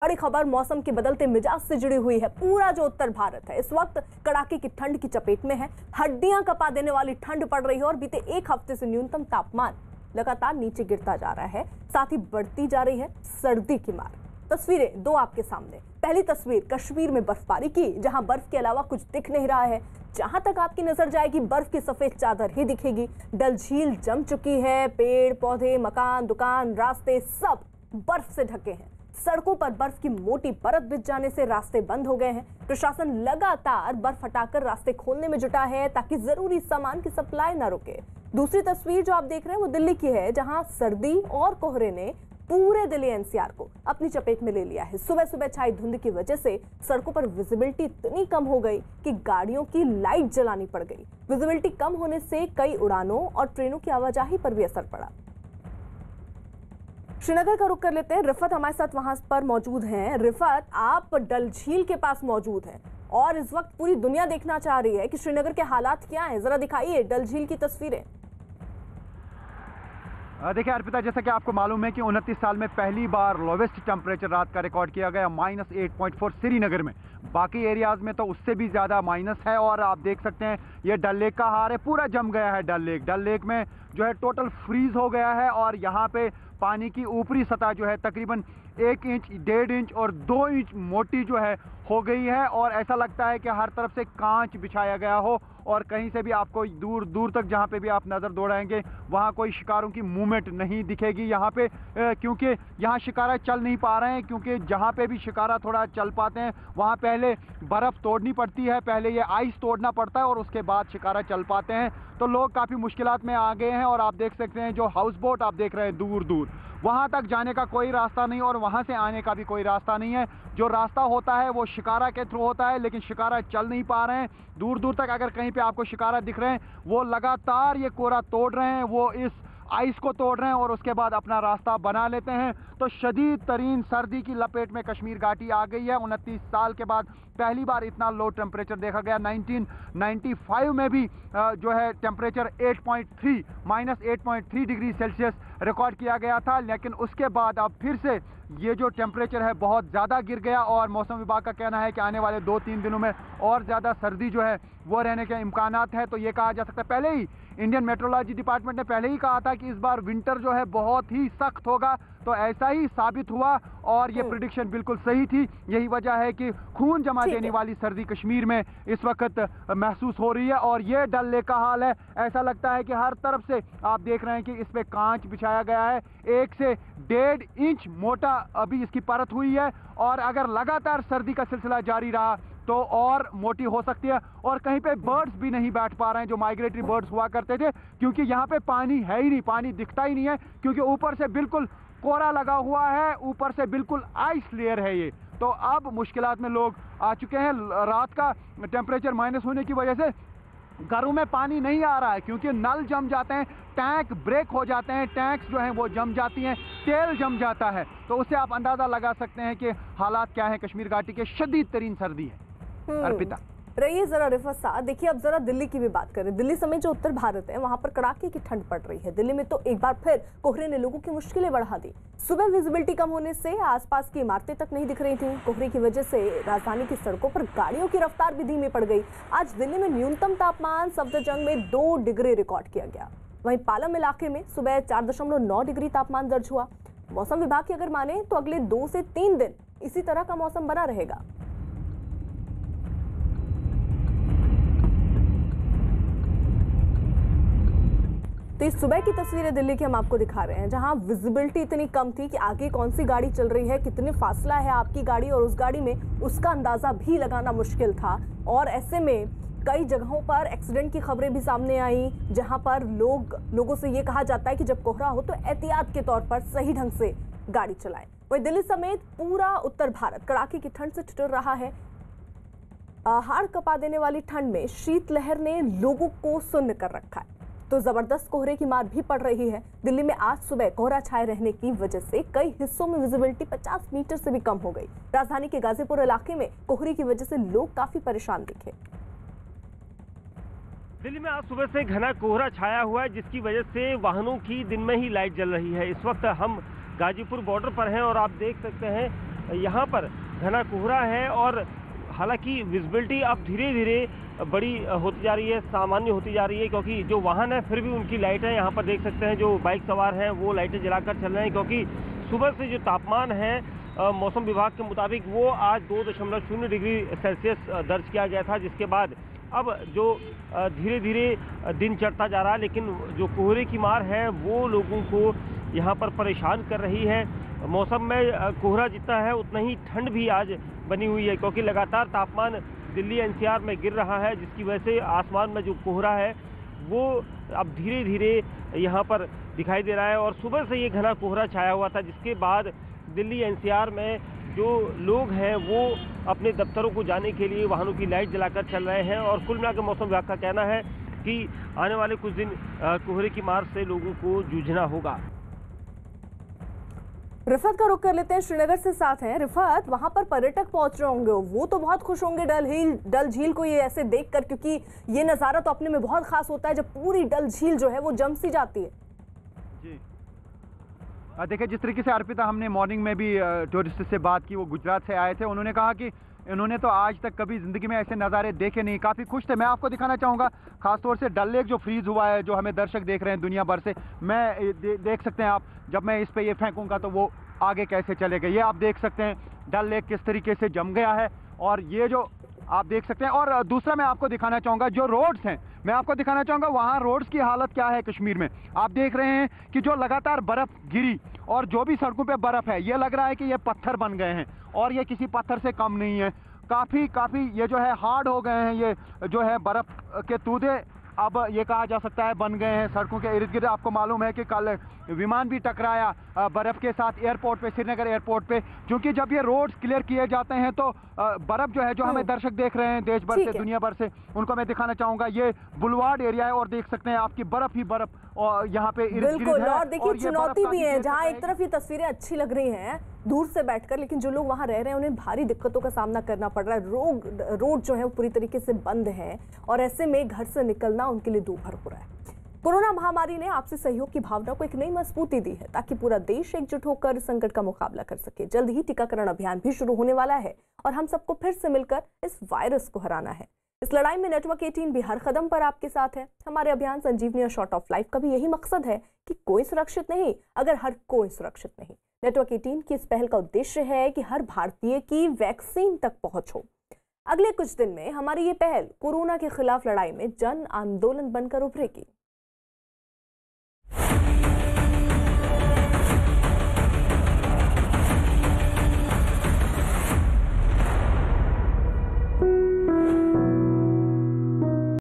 बड़ी खबर मौसम के बदलते मिजाज से जुड़ी हुई है। पूरा जो उत्तर भारत है इस वक्त कड़ाके की ठंड की चपेट में है। हड्डियां कपा देने वाली ठंड पड़ रही है और बीते एक हफ्ते से न्यूनतम तापमान लगातार नीचे गिरता जा रहा है, साथ ही बढ़ती जा रही है सर्दी की मार। तस्वीरें दो आपके सामने। पहली तस्वीर कश्मीर में बर्फबारी की, जहां बर्फ के अलावा कुछ दिख नहीं रहा है। जहां तक आपकी नजर जाएगी बर्फ की सफेद चादर ही दिखेगी। डल झील जम चुकी है, पेड़ पौधे मकान दुकान रास्ते सब बर्फ से ढके हैं। सड़कों पर बर्फ की मोटी परत बिछ जाने से रास्ते बंद हो गए हैं। प्रशासन लगातार बर्फ हटाकर रास्ते खोलने में जुटा है ताकि जरूरी सामान की सप्लाई न रुके। दूसरी तस्वीर जो आप देख रहे हैं वो दिल्ली की है, जहां सर्दी और कोहरे ने पूरे दिल्ली एनसीआर को अपनी चपेट में ले लिया है। सुबह सुबह छाई धुंध की वजह से सड़कों पर विजिबिलिटी इतनी कम हो गई कि गाड़ियों की लाइट जलानी पड़ गई। विजिबिलिटी कम होने से कई उड़ानों और ट्रेनों की आवाजाही पर भी असर पड़ा। श्रीनगर का रुख कर लेते हैं। रिफत हमारे साथ वहां पर मौजूद हैं। रिफत, आप डल झील के पास मौजूद हैं और इस वक्त पूरी दुनिया देखना चाह रही है कि श्रीनगर के हालात क्या हैं। जरा दिखाइए डल झील की तस्वीरें। देखिए अर्पिता, जैसा कि आपको मालूम है कि 29 साल में पहली बार लोवेस्ट टेम्परेचर रात का रिकॉर्ड किया गया -8.4 श्रीनगर में। बाकी एरियाज में तो उससे भी ज़्यादा माइनस है। और आप देख सकते हैं ये डल लेक का हाल है, पूरा जम गया है डल लेक में जो है टोटल फ्रीज हो गया है। और यहाँ पे पानी की ऊपरी सतह जो है तकरीबन 1 इंच 1.5 इंच और 2 इंच मोटी जो है हो गई है। और ऐसा लगता है कि हर तरफ से कांच बिछाया गया हो और कहीं से भी आपको दूर दूर तक जहाँ पे भी आप नज़र दौड़ाएंगे वहाँ कोई शिकारों की मूवमेंट नहीं दिखेगी यहाँ पे, क्योंकि यहाँ शिकारा चल नहीं पा रहे हैं। क्योंकि जहाँ पे भी शिकारा थोड़ा चल पाते हैं वहाँ पहले बर्फ़ तोड़नी पड़ती है, पहले ये आइस तोड़ना पड़ता है और उसके बाद शिकारा चल पाते हैं। तो लोग काफ़ी मुश्किलात में आ गए हैं। और आप देख सकते हैं जो हाउस बोट आप देख रहे हैं दूर दूर, वहाँ तक जाने का कोई रास्ता नहीं और वहाँ से आने का भी कोई रास्ता नहीं है। जो रास्ता होता है वो शिकारा के थ्रू होता है, लेकिन शिकारा चल नहीं पा रहे हैं। दूर दूर तक अगर कहीं पे आपको शिकारा दिख रहे हैं वो लगातार ये कोरा तोड़ रहे हैं, वो इस आइस को तोड़ रहे हैं और उसके बाद अपना रास्ता बना लेते हैं। तो शदीद तरीन सर्दी की लपेट में कश्मीर घाटी आ गई है। 29 साल के बाद पहली बार इतना लो टेम्परेचर देखा गया। 1995 में भी जो है टेम्परेचर -8.3 डिग्री सेल्सियस रिकॉर्ड किया गया था। लेकिन उसके बाद अब फिर से ये जो टेम्परेचर है बहुत ज़्यादा गिर गया और मौसम विभाग का कहना है कि आने वाले 2-3 दिनों में और ज़्यादा सर्दी जो है वो रहने के इम्कानात है। तो ये कहा जा सकता है, पहले ही इंडियन मेट्रोलॉजी डिपार्टमेंट ने पहले ही कहा था कि इस बार विंटर जो है बहुत ही सख्त होगा। तो ऐसा ही साबित हुआ और ये प्रेडिक्शन बिल्कुल सही थी। यही वजह है कि खून जमा देने वाली सर्दी कश्मीर में इस वक्त महसूस हो रही है। और ये डल लेक का हाल है, ऐसा लगता है कि हर तरफ से आप देख रहे हैं कि इस पे कांच बिछाया गया है। 1 से 1.5 इंच मोटा अभी इसकी परत हुई है और अगर लगातार सर्दी का सिलसिला जारी रहा तो और मोटी हो सकती है। और कहीं पे बर्ड्स भी नहीं बैठ पा रहे हैं जो माइग्रेटरी बर्ड्स हुआ करते थे, क्योंकि यहाँ पे पानी है ही नहीं, पानी दिखता ही नहीं है, क्योंकि ऊपर से बिल्कुल कोहरा लगा हुआ है, ऊपर से बिल्कुल आइस लेयर है ये। तो अब मुश्किलात में लोग आ चुके हैं। रात का टेम्परेचर माइनस होने की वजह से घरों में पानी नहीं आ रहा है, क्योंकि नल जम जाते हैं, टैंक ब्रेक हो जाते हैं, टैंक्स जो हैं वो जम जाती हैं, तेल जम जाता है। तो उससे आप अंदाज़ा लगा सकते हैं कि हालात क्या हैं। कश्मीर घाटी के शदीद तरीन सर्दी है। अर्पिता रहिए जरा रिफत साहब। देखिए अब जरा दिल्ली की भी बात करें। दिल्ली समेत जो उत्तर भारत है वहां पर कड़ाके की ठंड पड़ रही है। दिल्ली में तो एक बार फिर कोहरे ने लोगों की मुश्किलें बढ़ा दी। सुबह विजिबिलिटी कम होने से आसपास की इमारतें तक नहीं दिख रही थी। कोहरे की वजह से राजधानी की सड़कों पर गाड़ियों की रफ्तार भी धीमी पड़ गई। आज दिल्ली में न्यूनतम तापमान सफदरजंग में 2 डिग्री रिकॉर्ड किया गया। वहीं पालम इलाके में सुबह 4.9 डिग्री तापमान दर्ज हुआ। मौसम विभाग की अगर माने तो अगले 2 से 3 दिन इसी तरह का मौसम बना रहेगा। तो इस सुबह की तस्वीरें दिल्ली की हम आपको दिखा रहे हैं, जहां विजिबिलिटी इतनी कम थी कि आगे कौन सी गाड़ी चल रही है, कितने फासला है आपकी गाड़ी और उस गाड़ी में, उसका अंदाजा भी लगाना मुश्किल था। और ऐसे में कई जगहों पर एक्सीडेंट की खबरें भी सामने आई, जहां पर लोगों से ये कहा जाता है कि जब कोहरा हो तो एहतियात के तौर पर सही ढंग से गाड़ी चलाएं। वहीं दिल्ली समेत पूरा उत्तर भारत कड़ाके की ठंड से ठिठुर रहा है। हाड़ कपा देने वाली ठंड में शीतलहर ने लोगों को सुन्न कर रखा है। तो जबरदस्त कोहरे की मार भी पड़ रही है। दिल्ली में आज सुबह कोहरा छाए रहने की वजह से कई हिस्सों में विजिबिलिटी 50 मीटर से भी कम हो गई। राजधानी के गाजीपुर इलाके में कोहरे की वजह से लोग काफी परेशान दिखे। दिल्ली में आज सुबह से घना कोहरा छाया हुआ है, जिसकी वजह से वाहनों की दिन में ही लाइट जल रही है। इस वक्त हम गाजीपुर बॉर्डर पर हैं और आप देख सकते हैं यहाँ पर घना कोहरा है और हालांकि विजिबिलिटी अब धीरे धीरे बड़ी होती जा रही है, सामान्य होती जा रही है, क्योंकि जो वाहन है फिर भी उनकी लाइटें यहाँ पर देख सकते हैं, जो बाइक सवार हैं वो लाइटें जलाकर चल रहे हैं, क्योंकि सुबह से जो तापमान है मौसम विभाग के मुताबिक वो आज 2.0 डिग्री सेल्सियस दर्ज किया गया था, जिसके बाद अब जो धीरे धीरे दिन चढ़ता जा रहा है, लेकिन जो कोहरे की मार है वो लोगों को यहाँ पर परेशान कर रही है। मौसम में कोहरा जितना है उतना ही ठंड भी आज बनी हुई है, क्योंकि लगातार तापमान दिल्ली एनसीआर में गिर रहा है, जिसकी वजह से आसमान में जो कोहरा है वो अब धीरे धीरे यहाँ पर दिखाई दे रहा है। और सुबह से ये घना कोहरा छाया हुआ था, जिसके बाद दिल्ली एनसीआर में जो लोग हैं वो अपने दफ्तरों को जाने के लिए वाहनों की लाइट जलाकर चल रहे हैं। और कुल मिलाकर मौसम विभाग का कहना है कि आने वाले कुछ दिन कोहरे की मार से लोगों को जूझना होगा। रिफत का रुख कर लेते हैं, श्रीनगर से साथ हैं रिफत। वहां पर पर्यटक पहुंच रहे होंगे, वो तो बहुत खुश होंगे डल झील को ये ऐसे देखकर, क्योंकि ये नज़ारा तो अपने में बहुत खास होता है जब पूरी डल झील जो है वो जम सी जाती है। जी देखिए, जिस तरीके से अर्पिता हमने मॉर्निंग में भी टूरिस्ट से बात की, वो गुजरात से आए थे, उन्होंने कहा कि इन्होंने तो आज तक कभी ज़िंदगी में ऐसे नज़ारे देखे नहीं, काफ़ी खुश थे। मैं आपको दिखाना चाहूँगा खासतौर से डल लेक जो फ्रीज हुआ है, जो हमें दर्शक देख रहे हैं दुनिया भर से। मैं देख सकते हैं आप, जब मैं इस पे ये फेंकूंगा तो वो आगे कैसे चलेगा, ये आप देख सकते हैं डल लेक किस तरीके से जम गया है। और ये जो आप देख सकते हैं, और दूसरा मैं आपको दिखाना चाहूँगा जो रोड्स हैं, मैं आपको दिखाना चाहूँगा वहाँ रोड्स की हालत क्या है कश्मीर में। आप देख रहे हैं कि जो लगातार बर्फ़ गिरी और जो भी सड़कों पे बर्फ़ है, ये लग रहा है कि ये पत्थर बन गए हैं, और ये किसी पत्थर से कम नहीं है। काफ़ी ये जो है हार्ड हो गए हैं, ये जो है बर्फ़ के तूदे अब ये कहा जा सकता है बन गए हैं सड़कों के इर्द गिर्द। आपको मालूम है कि कल विमान भी टकराया बर्फ़ के साथ एयरपोर्ट पे, श्रीनगर एयरपोर्ट पे, क्योंकि जब ये रोड्स क्लियर किए जाते हैं तो बर्फ़ जो है, जो हमें दर्शक देख रहे हैं देश भर से, दुनिया भर से, उनको मैं दिखाना चाहूँगा ये बुलवार्ड एरिया है, और देख सकते हैं आपकी बर्फ़ ही बर्फ़ और यहाँ पे इर्द गिर्द है। और देखिए चुनौती भी है, जहाँ एक तरफ ये तस्वीरें अच्छी लग रही हैं दूर से बैठकर, लेकिन जो लोग वहाँ रह रहे हैं उन्हें भारी दिक्कतों का सामना करना पड़ रहा है। रोड जो है वो पूरी तरीके से बंद है, और ऐसे में घर से निकलना उनके लिए दूभर हो रहा है। कोरोना महामारी ने आपसी सहयोग की भावना को एक नई मजबूती दी है, ताकि पूरा देश एकजुट होकर इस संकट का मुकाबला कर सके। जल्द ही टीकाकरण अभियान भी शुरू होने वाला है, और हम सबको फिर से मिलकर इस वायरस को हराना है। इस लड़ाई में नेटवर्क 18 भी हर कदम पर आपके साथ है। हमारे अभियान संजीवनी और शॉर्ट ऑफ लाइफ का भी यही मकसद है कि कोई सुरक्षित नहीं अगर हर कोई सुरक्षित नहीं। नेटवर्क 18 की इस पहल का उद्देश्य है कि हर भारतीय की वैक्सीन तक पहुंच हो। अगले कुछ दिन में हमारी ये पहल कोरोना के खिलाफ लड़ाई में जन आंदोलन बनकर उभरेगी।